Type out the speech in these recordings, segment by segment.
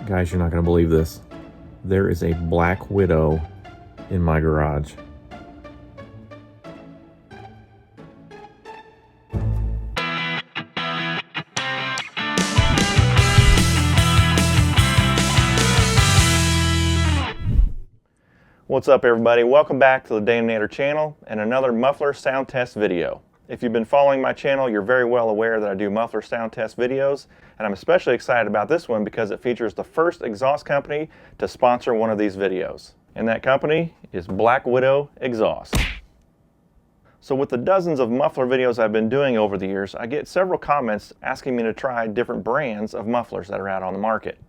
Guys, you're not going to believe this. There is a Black Widow in my garage. What's up, everybody? Welcome back to the Daynator channel and another muffler sound test video. If you've been following my channel, you're very well aware that I do muffler sound test videos, and I'm especially excited about this one because it features the first exhaust company to sponsor one of these videos. And that company is Black Widow Exhaust. So with the dozens of muffler videos I've been doing over the years, I get several comments asking me to try different brands of mufflers that are out on the market.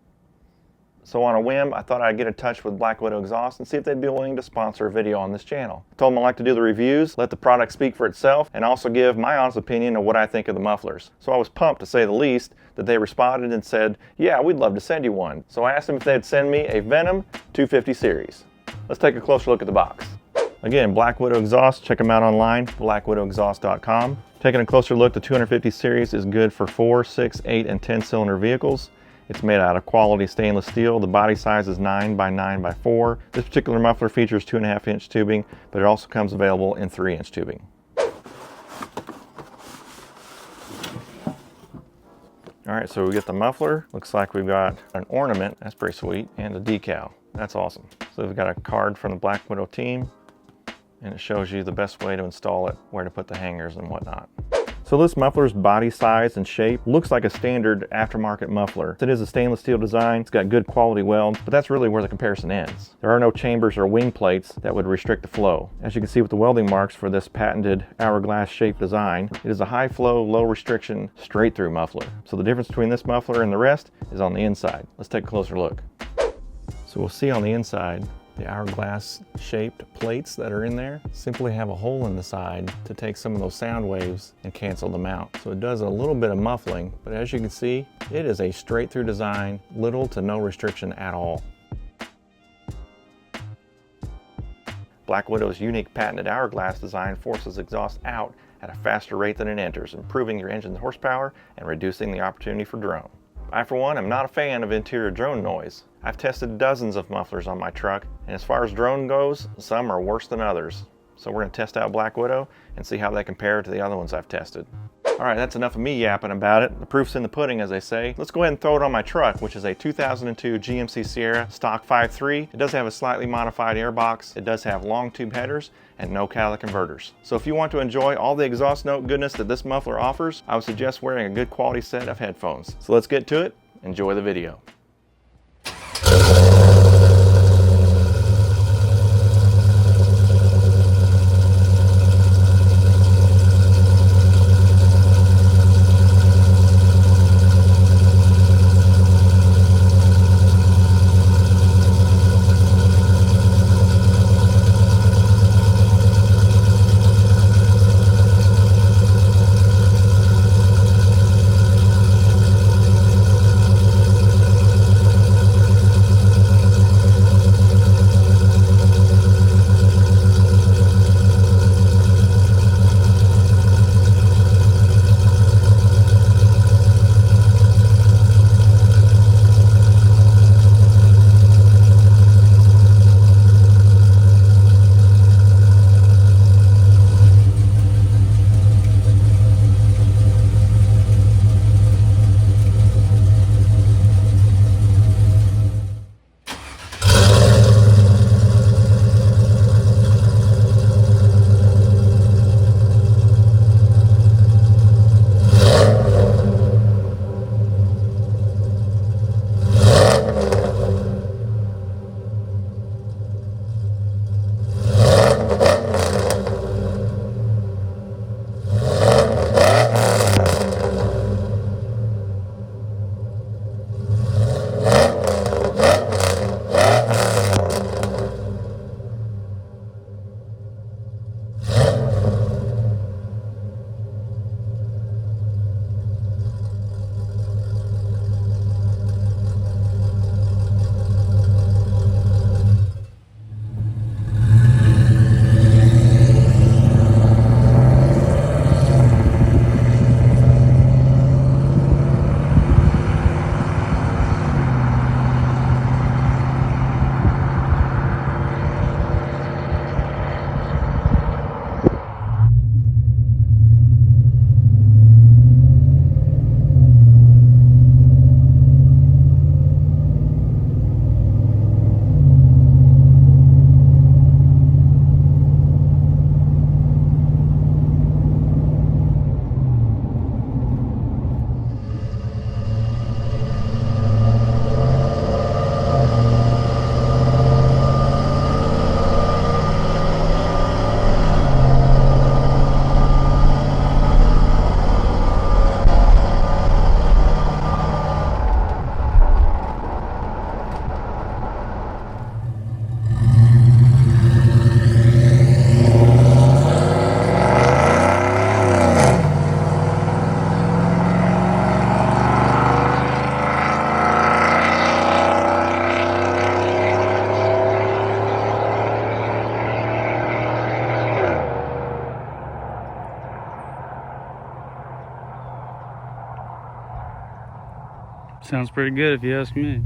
So on a whim, I thought I'd get in touch with Black Widow Exhaust and see if they'd be willing to sponsor a video on this channel. I told them I like to do the reviews, let the product speak for itself, and also give my honest opinion of what I think of the mufflers. So I was pumped, to say the least, that they responded and said, yeah, we'd love to send you one. So I asked them if they'd send me a Venom 250 series. Let's take a closer look at the box. Again, Black Widow Exhaust, check them out online, blackwidowexhaust.com. Taking a closer look, the 250 series is good for 4, 6, 8, and 10 cylinder vehicles. It's made out of quality stainless steel. The body size is 9 by 9 by 4. This particular muffler features 2.5 inch tubing, but it also comes available in 3 inch tubing. All right, so we get the muffler. Looks like we've got an ornament, that's pretty sweet, and a decal. That's awesome. So we've got a card from the Black Widow team, and it shows you the best way to install it, where to put the hangers and whatnot. So this muffler's body size and shape looks like a standard aftermarket muffler. It is a stainless steel design, it's got good quality welds, but that's really where the comparison ends. There are no chambers or wing plates that would restrict the flow. As you can see with the welding marks for this patented hourglass shaped design, it is a high flow, low restriction, straight through muffler. So the difference between this muffler and the rest is on the inside. Let's take a closer look. So we'll see on the inside, the hourglass shaped plates that are in there simply have a hole in the side to take some of those sound waves and cancel them out. So it does a little bit of muffling, but as you can see, it is a straight through design, little to no restriction at all. Black Widow's unique patented hourglass design forces exhaust out at a faster rate than it enters, improving your engine's horsepower and reducing the opportunity for drone. I, for one, am not a fan of interior drone noise. I've tested dozens of mufflers on my truck, and as far as drone goes, some are worse than others. So we're going to test out Black Widow and see how they compare to the other ones I've tested. Alright, that's enough of me yapping about it. The proof's in the pudding, as they say. Let's go ahead and throw it on my truck, which is a 2002 GMC Sierra stock 5.3. It does have a slightly modified airbox. It does have long tube headers and no catalytic converters. So if you want to enjoy all the exhaust note goodness that this muffler offers, I would suggest wearing a good quality set of headphones. So let's get to it. Enjoy the video. Sounds pretty good if you ask me.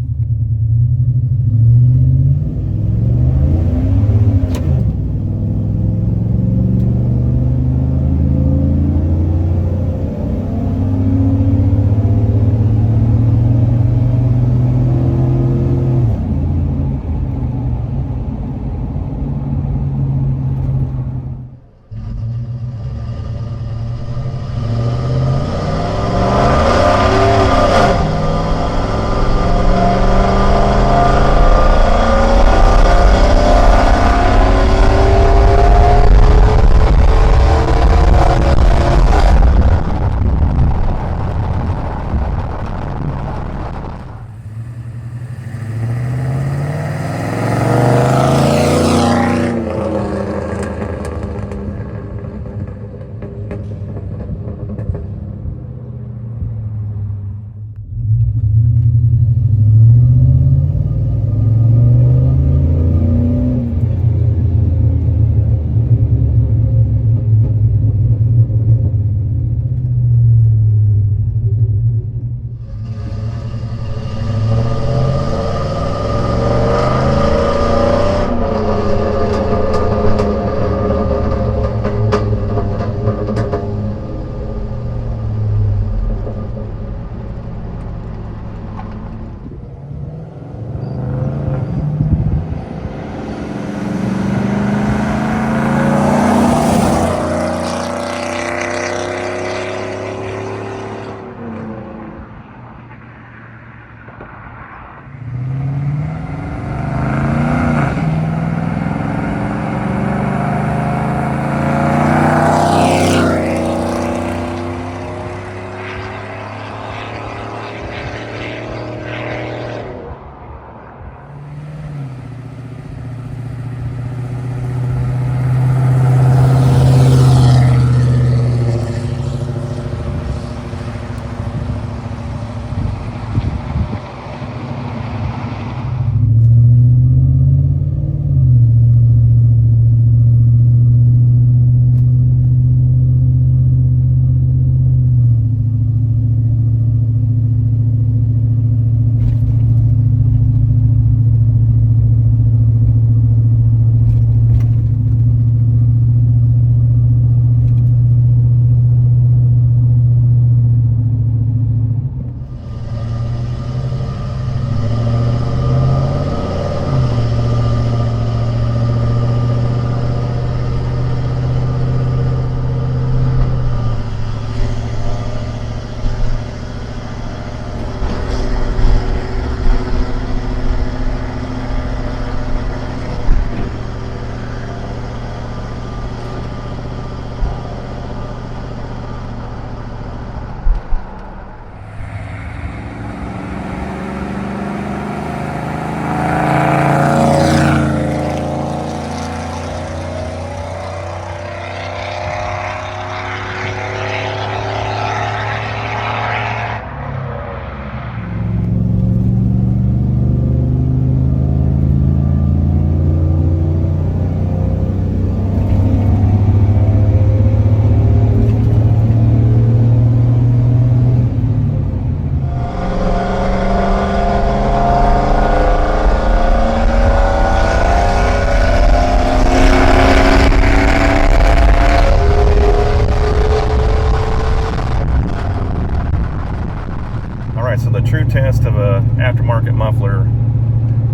Alright, so the true test of a aftermarket muffler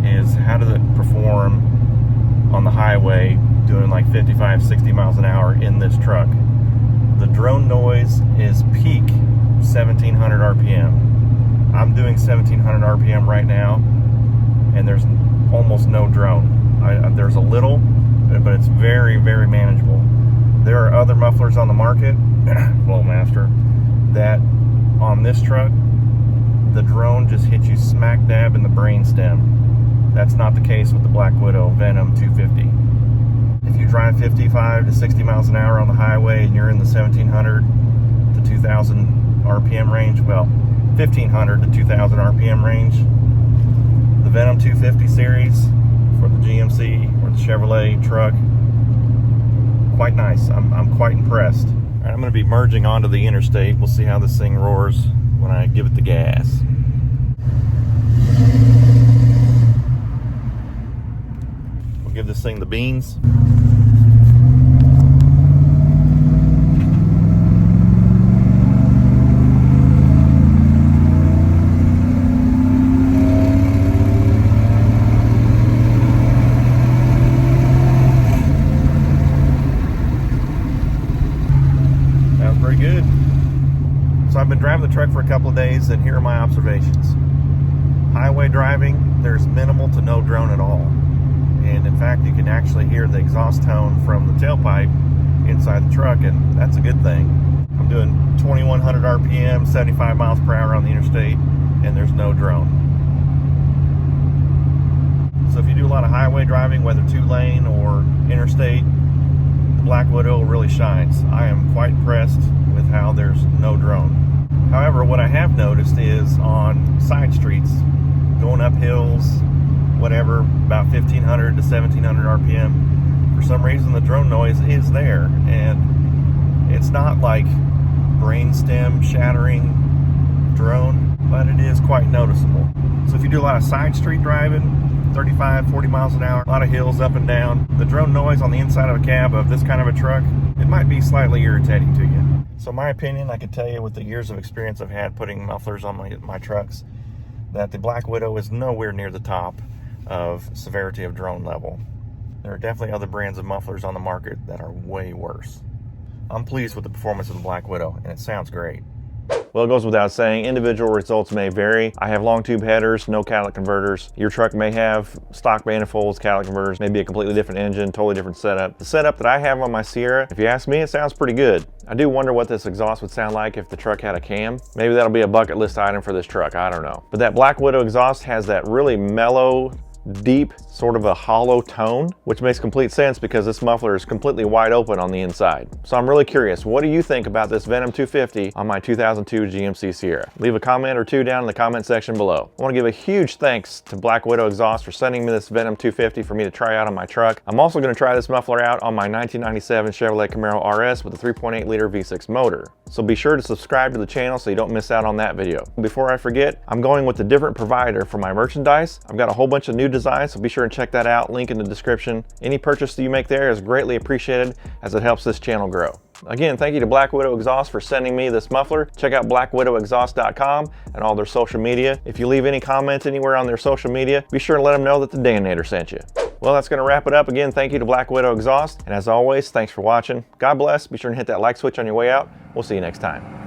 is how does it perform on the highway doing like 55, 60 miles an hour in this truck. The drone noise is peak 1700 RPM. I'm doing 1700 RPM right now, and there's almost no drone. There's a little, but it's very, very manageable. There are other mufflers on the market, Flowmaster, that on this truck, the drone just hits you smack dab in the brainstem. That's not the case with the Black Widow Venom 250. If you drive 55 to 60 miles an hour on the highway and you're in the 1700 to 2000 RPM range, well, 1500 to 2000 RPM range, the Venom 250 series for the GMC or the Chevrolet truck, quite nice. I'm quite impressed. All right, I'm going to be merging onto the interstate. We'll see how this thing roars when I give it the gas. this thing the beans. Pretty good. So I've been driving the truck for a couple of days, and here are my observations. Highway driving, there's minimal to no drone at all. And in fact, you can actually hear the exhaust tone from the tailpipe inside the truck, and that's a good thing. I'm doing 2100 RPM, 75 miles per hour on the interstate, and there's no drone. So if you do a lot of highway driving, whether 2-lane or interstate, Black Widow really shines. I am quite impressed with how there's no drone. However, what I have noticed is on side streets, going up hills, whatever, about 1500 to 1700 RPM, for some reason the drone noise is there, and it's not like brainstem shattering drone, but it is quite noticeable. So if you do a lot of side street driving, 35, 40 miles an hour, a lot of hills up and down, the drone noise on the inside of a cab of this kind of a truck, it might be slightly irritating to you. So my opinion, I can tell you with the years of experience I've had putting mufflers on my trucks, that the Black Widow is nowhere near the top of severity of drone level. There are definitely other brands of mufflers on the market that are way worse. I'm pleased with the performance of the Black Widow, and it sounds great. Well, it goes without saying, individual results may vary. I have long tube headers, no catalytic converters. Your truck may have stock manifolds, catalytic converters, maybe a completely different engine, totally different setup. The setup that I have on my Sierra, if you ask me, it sounds pretty good. I do wonder what this exhaust would sound like if the truck had a cam. Maybe that'll be a bucket list item for this truck, I don't know. But that Black Widow exhaust has that really mellow, deep, sort of a hollow tone, which makes complete sense because this muffler is completely wide open on the inside. So I'm really curious, what do you think about this Venom 250 on my 2002 GMC Sierra? Leave a comment or two down in the comment section below. I want to give a huge thanks to Black Widow Exhaust for sending me this Venom 250 for me to try out on my truck. I'm also going to try this muffler out on my 1997 Chevrolet Camaro RS with a 3.8 liter V6 motor. So be sure to subscribe to the channel so you don't miss out on that video. Before I forget, I'm going with a different provider for my merchandise. I've got a whole bunch of new designs, so be sure and check that out. Link in the description. Any purchase that you make there is greatly appreciated as it helps this channel grow. Again, thank you to Black Widow Exhaust for sending me this muffler. Check out blackwidowexhaust.com and all their social media. If you leave any comments anywhere on their social media, be sure to let them know that the Danator sent you. Well, that's going to wrap it up. Again, thank you to Black Widow Exhaust. And as always, thanks for watching. God bless. Be sure and hit that like switch on your way out. We'll see you next time.